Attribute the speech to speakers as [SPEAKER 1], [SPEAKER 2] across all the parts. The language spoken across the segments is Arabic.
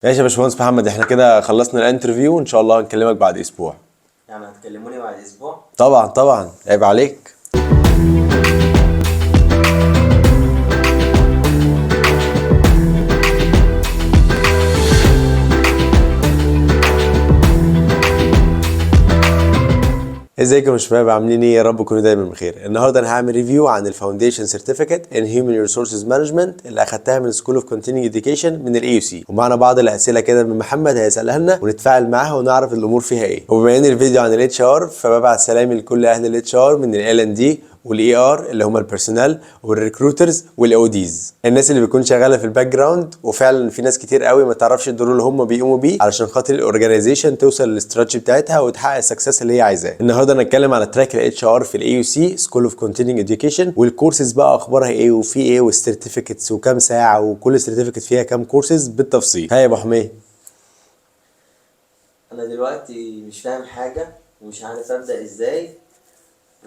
[SPEAKER 1] ماشي يا باشمهندس محمد، احنا كده خلصنا الانترفيو وان شاء الله هنكلمك بعد اسبوع.
[SPEAKER 2] يعني هتكلموني بعد اسبوع؟
[SPEAKER 1] طبعا طبعا، عيب عليك. ازيكم يا شباب، عاملين ايه؟ يا رب تكونوا دايما بخير. النهارده انا هعمل ريفيو عن الفاونديشن سيرتيفيكت ان هيومن ريسورسز مانجمنت اللي اخدتها من سكول اوف كونتينيو اديوكيشن من الاي يو سي، ومعنا بعض الاسئله كده من محمد هيسالها لنا ونتفاعل معاها ونعرف الامور فيها ايه. وبما ان الفيديو عن الاتش ار فببعت سلامي لكل اهل الاتش ار من ال ان دي والاي ار اللي هم البيرسونال والريكروترز والاو ديز، الناس اللي بتكون شغاله في الباك جراوند. وفعلا في ناس كتير قوي ما تعرفش الدور اللي هم بيقوموا بيه علشان خاطر الاورجنايزيشن توصل للاستراتيجي بتاعتها وتحقق السكسس اللي هي عايزاه. النهارده هنتكلم على تراك الاتش ار في الاي يو سي سكول اوف كونتينيو اديوكيشن، والكورسز بقى اخبارها ايه وفي ايه والسيرتيفيكتس وكام ساعه وكل سيرتيفيكت فيها كام كورسز بالتفصيل. ها يا ابو حميد.
[SPEAKER 2] انا دلوقتي مش فاهم حاجه ومش عارف ابدا ازاي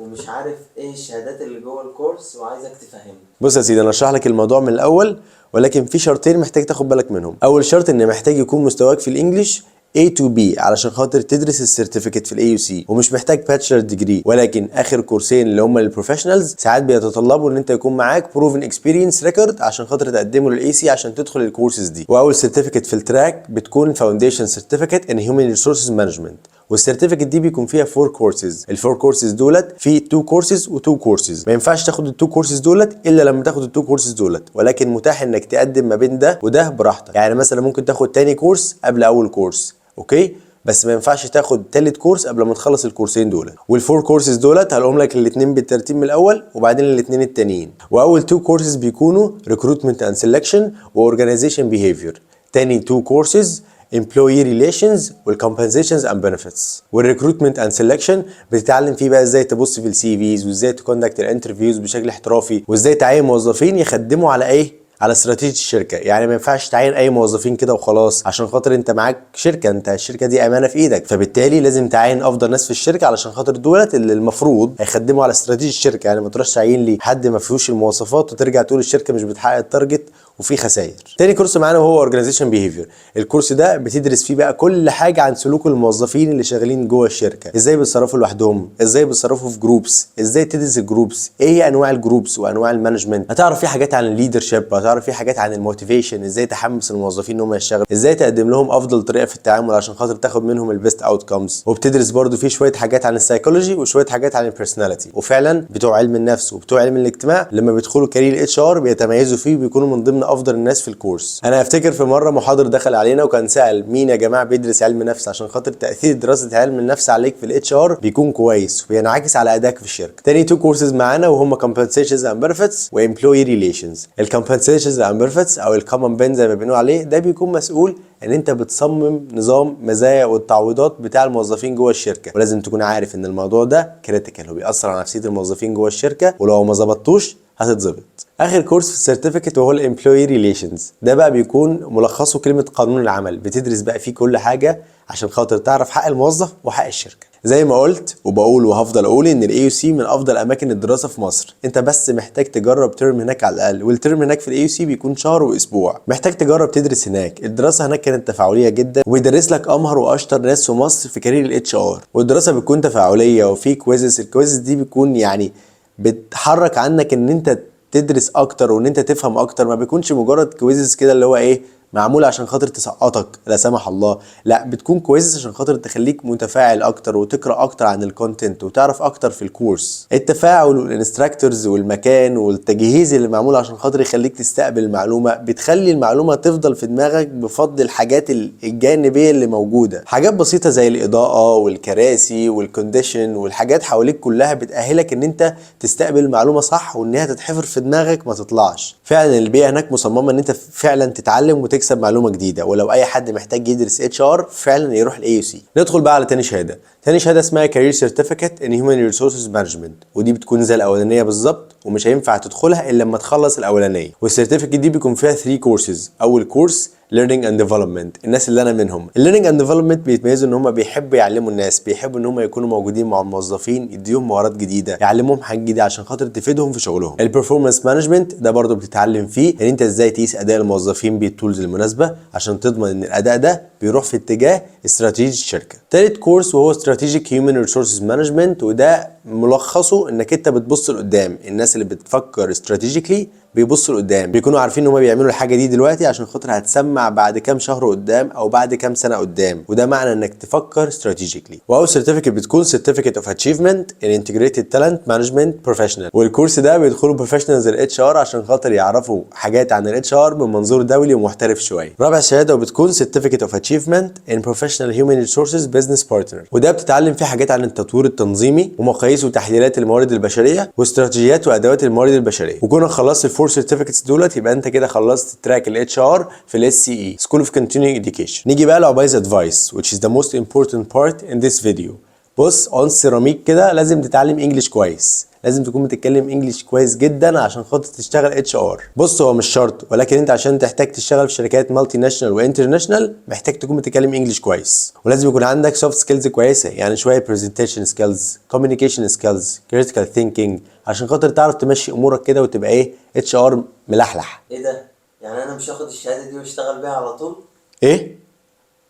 [SPEAKER 2] ومش عارف ايه الشهادات اللي جوه الكورس وعايزك تفهمني.
[SPEAKER 1] بص يا سيدي، انا اشرح لك الموضوع من الاول، ولكن في شرطين محتاج تاخد بالك منهم. اول شرط ان محتاج يكون مستواك في الانجليش A to B علشان خاطر تدرس السيرتيفيكت في الاي يو سي، ومش محتاج باتشلر ديجري، ولكن اخر كورسين اللي هم للبروفيشنالز ساعات بيتطلبوا ان انت يكون معاك بروفن اكسبيرينس ريكورد عشان خاطر تقدمه للاي سي عشان تدخل الكورسز دي. واول سيرتيفيكت في التراك بتكون فاونديشن سيرتيفيكت ان هيومن ريسورسز مانجمنت، والسيرتيفيكت دي بيكون فيها 4 كورسز. الفور كورسز دولت في 2 كورسز و2 كورسز، ما ينفعش تاخد ال2 كورسز دولت الا لما تاخد ال2 كورسز دولت، ولكن متاح انك تقدم ما بين ده وده براحتك. يعني مثلا ممكن تاخد تاني كورس قبل اول كورس، اوكي، بس ما ينفعش تاخد تالت كورس قبل ما تخلص الكورسين دول. والفور كورسز دولت هقولهم لك الاثنين بالترتيب من الاول وبعدين الاثنين التانيين. واول 2 كورسز بيكونوا ريكروتمنت اند سيلكشن واورجانيزيشن بيهيفير. تاني 2 كورسز employee relations والcompensations and benefits. والrecruitment and selection بتتعلم فيه بقى ازاي تبص في السي فيز وازاي تكوندكت الانترفيوز بشكل احترافي وازاي تعين موظفين يخدموا على ايه؟ على استراتيجيه الشركه. يعني ما ينفعش تعين اي موظفين كده وخلاص عشان خاطر انت معاك شركه، انت الشركه دي امانه في ايدك، فبالتالي لازم تعين افضل ناس في الشركه علشان خاطر دولت اللي المفروض هيخدموا على استراتيجيه الشركه. يعني ما تروحش تعين لي حد ما فيهوش المواصفات وترجع تقول الشركه مش بتحقق التارجت وفي خسائر. تاني كورس معانا هو اورجانيزيشن بيهيفير. الكورس ده بتدرس فيه بقى كل حاجه عن سلوك الموظفين اللي شغالين جوه الشركه، ازاي بيتصرفوا لوحدهم، ازاي بيتصرفوا في جروبس، ازاي تدرس الجروبس، ايه هي انواع الجروبس وانواع المانجمنت. هتعرف فيه حاجات عن الليدرشيب، هتعرف فيه حاجات عن الموتيفيشن، ازاي تحمس الموظفين ان هم يشتغلوا، ازاي تقدم لهم افضل طريقه في التعامل عشان خاطر تاخد منهم البيست اوتكمز. وبتدرس برضو فيه شويه حاجات عن السايكولوجي وشويه حاجات عن البيرسوناليتي. وفعلا بتوع علم النفس وبتوع علم الاجتماع لما بيدخلوا كارير الاتش ار بيتميزوا فيه وبيكونوا من ضمن افضل الناس في الكورس. انا افتكر في مره محاضر دخل علينا وكان سال مين يا جماعه بيدرس علم نفس عشان خاطر تاثير دراسه علم النفس عليك في الاتش ار بيكون كويس وبينعكس على ادائك في الشركه. تاني 2 كورسز معانا وهم compensations and benefits وامبلوي ريليشنز. الكومبنسيشنز اند بنفيتس او الكومن بين زي ما بنقول عليه، ده بيكون مسؤول ان انت بتصمم نظام مزايا والتعويضات بتاع الموظفين جوه الشركه، ولازم تكون عارف ان الموضوع ده كريتيكال وبيأثر على نفسيه الموظفين جوه الشركه، ولو ما ظبطتوش هتتظبط. اخر كورس في السيرتيفيكت وهو الامبلوي ريليشنز، ده بقى بيكون ملخصه كلمه قانون العمل. بتدرس بقى فيه كل حاجه عشان خاطر تعرف حق الموظف وحق الشركه. زي ما قلت وبقول وهفضل اقول ان الاي يو سي من افضل اماكن الدراسه في مصر. انت بس محتاج تجرب ترم هناك على الاقل، والترم هناك في الاي يو سي بيكون شهر واسبوع. محتاج تجرب تدرس هناك. الدراسه هناك كانت تفاعليه جدا وبيدرس لك امهر واشطر ناس في مصر في كارير الاتش ار، والدراسه بتكون تفاعليه وفي كويزز. الكويزز دي بتكون يعني بتحرك عنك ان انت تدرس اكتر وان انت تفهم اكتر، ما بيكونش مجرد كويزز كده اللي هو ايه معموله عشان خاطر تسقطك لا سمح الله، لا بتكون كويس عشان خاطر تخليك متفاعل اكتر وتقرا اكتر عن الكونتنت وتعرف اكتر في الكورس. التفاعل والانستراكتورز والمكان والتجهيز اللي معمول عشان خاطر يخليك تستقبل المعلومه بتخلي المعلومه تفضل في دماغك بفضل الحاجات الجانبيه اللي موجوده. حاجات بسيطه زي الاضاءه والكراسي والكونديشن والحاجات حواليك كلها بتاهلك ان انت تستقبل المعلومه صح وانها تتحفر في دماغك ما تطلعش. فعلا البيئه هناك مصممه ان انت فعلا تتعلم وتكسب معلومه جديده. ولو اي حد محتاج يدرس اتش ار فعلا يروح الاي يو سي. ندخل بقى على تاني شهاده. تاني شهاده اسمها كارير سيرتيفيكت ان هيومن ريسورسز مانجمنت، ودي بتكون زي الاولانيه بالظبط ومش هينفع تدخلها الا لما تخلص الاولانيه. والسيرتيفيكت دي بيكون فيها 3 كورسز. اول كورس learning and development. الناس اللي انا منهم. learning and development بيتميزوا ان هم بيحبوا يعلموا الناس، بيحبوا ان هم يكونوا موجودين مع الموظفين، يديهم مهارات جديده، يعلموهم حاجات جديده عشان خاطر تفيدهم في شغلهم. البرفورمانس مانجمنت ده برضو بتتعلم فيه ان انت ازاي تقيس اداء الموظفين بالتولز المناسبه عشان تضمن ان الاداء ده بيروح في اتجاه استراتيجيه الشركه. تالت كورس وهو Strategic Human Resources Management، وده ملخصه انك انت بتبص لقدام. الناس اللي بتفكر استراتيجيكلي بيبصوا لقدام، بيكونوا عارفين ان هم بيعملوا الحاجه دي دلوقتي عشان خاطر هتسمع بعد كام شهر قدام او بعد كام سنه قدام، وده معنى انك تفكر استراتيجيكلي. واول سيرتيفيكت بتكون Certificate of Achievement in Integrated Talent Management Professional، والكورس ده بيدخلوا بروفيشنالز الاتش ار عشان خاطر يعرفوا حاجات عن الاتش ار من منظور دولي ومحترف شويه. رابع شهاده وبتكون Certificate of Achievement in Professional Human Resources Business Partner، وده بتتعلم فيه حاجات عن التطوير التنظيمي ومقاييس وتحليلات الموارد البشريه واستراتيجيات وادوات الموارد البشريه. وكونك خلصت الفور سيرتيفيكتس دولت يبقى انت كده خلصت تراك الاتش ار في الاس سي اي School of Continuing Education. نيجي بقى لعبايز ادفايس which is the most important part in this video. بص اون سيراميك كده لازم تتعلم انجلش كويس، لازم تكون بتتكلم انجلش كويس جدا عشان خاطر تشتغل اتش ار. بص هو مش شرط، ولكن انت عشان تحتاج تشتغل في شركات مالتي ناشونال وانترناشونال محتاج تكون بتتكلم انجلش كويس، ولازم يكون عندك سوفت سكيلز كويسه، يعني شويه برزنتيشن سكيلز، كوميونيكيشن سكيلز، كريتيكال ثينكينج، عشان خاطر تعرف تمشي امورك كده وتبقى ايه اتش ار ملحلح.
[SPEAKER 2] ايه ده؟ يعني انا مش هاخد الشهاده دي واشتغل بيها على طول؟
[SPEAKER 1] ايه؟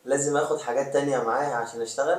[SPEAKER 2] لازم اخد حاجات تانية معايا عشان اشتغل؟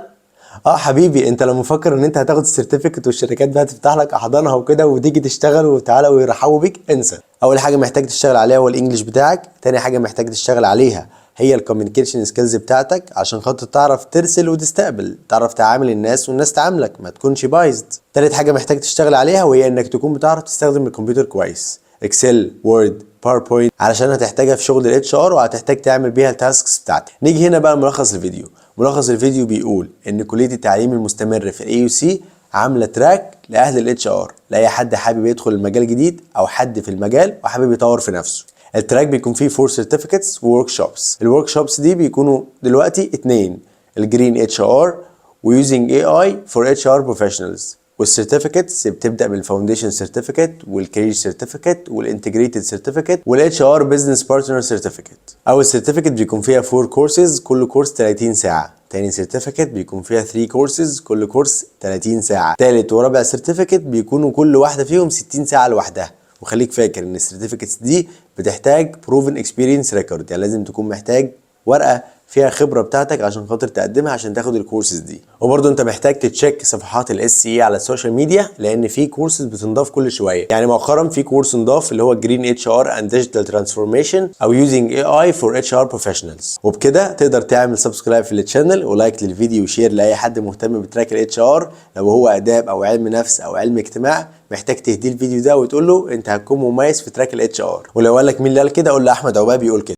[SPEAKER 1] حبيبي، انت لو مفكر ان انت هتاخد السيرتيفيكت والشركات بقى تفتح لك احضانها وكده وتيجي تشتغل وتعالى ويرحبوا بيك، انسى. اول حاجه محتاج تشتغل عليها هو الانجليش بتاعك. تاني حاجه محتاج تشتغل عليها هي الكوميونيكيشن سكيلز بتاعتك عشان خاطر تعرف ترسل وتستقبل، تعرف تعامل الناس والناس تعاملك، ما تكونش بايظ. تالت حاجه محتاج تشتغل عليها وهي انك تكون بتعرف تستخدم الكمبيوتر كويس، اكسل، وورد، باوربوينت، علشان هتحتاجها في شغل الاتش ار وهتحتاج تعمل بيها التاسكس بتاعتك. نيجي هنا بقى ملخص الفيديو. ملخص الفيديو بيقول ان كليه التعليم المستمر في الاي يو سي عامله تراك لاهل الاتش ار، لاي حد حابب يدخل المجال جديد او حد في المجال وحابب يطور في نفسه. التراك بيكون فيه 4 سيرتيفيكتس وورك شوبس. الورك شوبس دي بيكونوا دلوقتي 2، الجرين اتش ار ويوزنج اي اي فور اتش ار بروفيشنالز. والسيرتيفيكتس بتبدا بالفاونديشن سيرتيفيكت والكارير سيرتيفيكت والانتجريتد سيرتيفيكت والاتش ار بزنس بارتنر سيرتيفيكت. اول سيرتيفيكت بيكون فيها 4 كورسز، كل كورس 30 ساعه. تاني سيرتيفيكت بيكون فيها 3 كورسز، كل كورس 30 ساعه. تالت ورابع سيرتيفيكت بيكونوا كل واحده فيهم 60 ساعه لوحدها. وخليك فاكر ان السيرتيفيكتس دي بتحتاج بروفن اكسبيرينس ريكورد، يعني لازم تكون محتاج ورقه فيها خبره بتاعتك عشان خاطر تقدمها عشان تاخد الكورسز دي. وبرده انت محتاج تتشيك صفحات الاس سي على السوشيال ميديا، لان في كورسز بتنضاف كل شويه. يعني مؤخرا في كورس انضاف اللي هو جرين اتش ار اند ديجيتال ترانسفورميشن او يوزنج اي اي فور اتش ار بروفيشنالز. وبكده تقدر تعمل سبسكرايب في الشانل ولايك للفيديو وشير لاي حد مهتم بتراك الاتش ار، لو هو اداب او علم نفس او علم اجتماع محتاج تهديه الفيديو ده وتقول له انت هتكون مميز في تراك الاتش ار. ولو قال لك مين اللي قال كده قول له احمد عبابي بيقول كده.